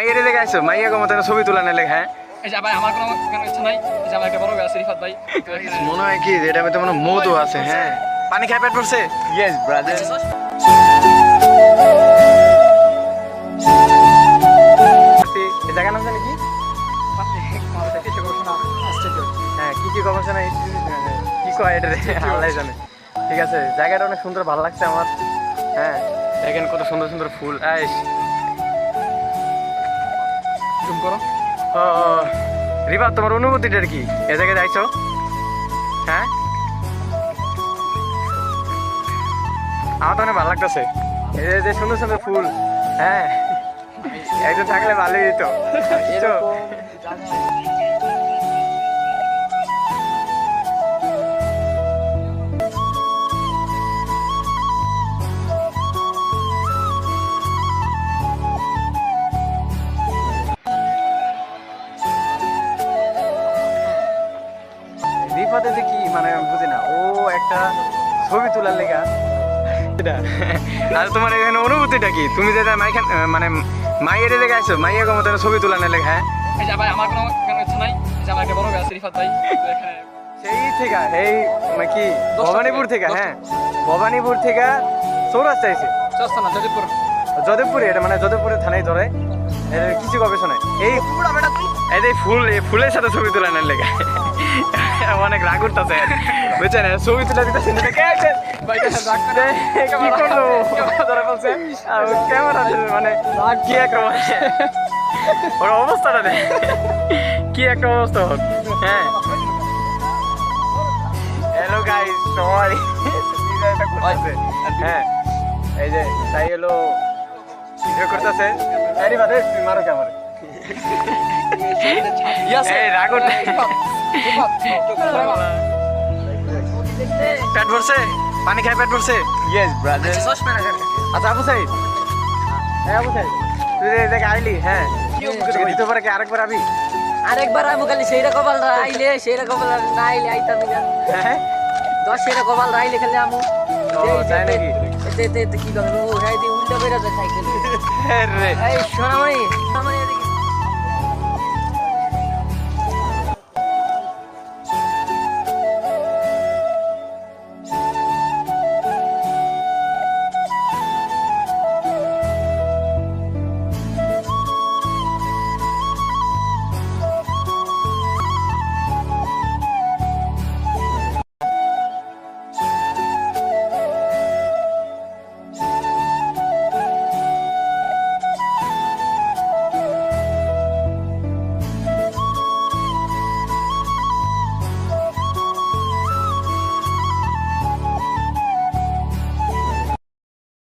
মাইয়ের দিকে আইছো মাইয়া কো মতো ছবি তোলা নিলে হ্যাঁ এই যে ভাই আমার কোনো ইচ্ছা নাই এই যে আমার একটা বড় ভাই আছে রিফাত ভাই মনে হয় কি এটা মধ্যে মনে মধু আছে হ্যাঁ পানি খাই পেট পড়ছে ইয়েস ব্রাদার এই জায়গা নাম জানি কি হ্যাঁ কি গবেষণা কি কয় এটা আল্লাহ জানে ঠিক আছে জায়গাটা অনেক সুন্দর ভালো লাগছে আমার হ্যাঁ দেখেন কত সুন্দর সুন্দর ফুল আইস জুম করো রিবা তোমার অনুভূতিটা কি এ জায়গায় যাইছো হ্যাঁ আমার তো অনেক ভালো লাগতেছে এই যে সুন্দর সুন্দর ফুল হ্যাঁ একজন থাকলে ভালোই দিত রিফাতে যে কি মানে আমি বুঝি না ও একটা ছবি তোলার লেগা আর তোমার এখানে অনুভূতিটা কি তুমি যেটা মানে মাইয়ের দিকে আইছো মাইয়া কো মতো ছবি তোলা নিলে হ্যাঁ এই যে ভাই আমার কোনো ইচ্ছা নাই এই যে আমার একটা বড় ভাই আছে রিফাত ভাই এখানে সেই থেকে এই মানে কি ভবানীপুর থেকে হ্যাঁ ভবানীপুর থেকে চৌরাস্তা আইছে চস্তা না যদিপুর যদবপুরে এটা মানে যদবপুরে থানায় ধরে কিছু গবেষণায় এই এই ফুল এই ফুলের সাথে ছবি তোলা নেন লেগে অনেক রাগ উঠতেছে বুঝছেন ছবি তুলে দিতেছে ক্যামেরা মানে কি একটা ওর অবস্থাটা দেখ কি একটা অবস্থা হোক হ্যাঁ হ্যালো গাইস সবাই হ্যাঁ এই যে তাই হলো ভিডিও করতেছে আরে বাদে তুই মারো ক্যামেরা এই রাগো পেট ভরছে পানি খাই পেট ভরছে ইয়েস ব্রাদার আচ্ছা আবু সাইদ হ্যাঁ আবু সাইদ তুই দেখ আইলি হ্যাঁ দিতে পারে কি আরেকবার আবি আরেকবার আমি খালি সেইটা কপাল আইলে সেইটা কপাল না আইলে আইতাম হ্যাঁ 10 সেটা কপাল আইলে খালি আমু তাই নাকি কি করবো ও গাড়ি দিয়ে উল্টা বেরো যায় সাইকেল রে এই সোনামণি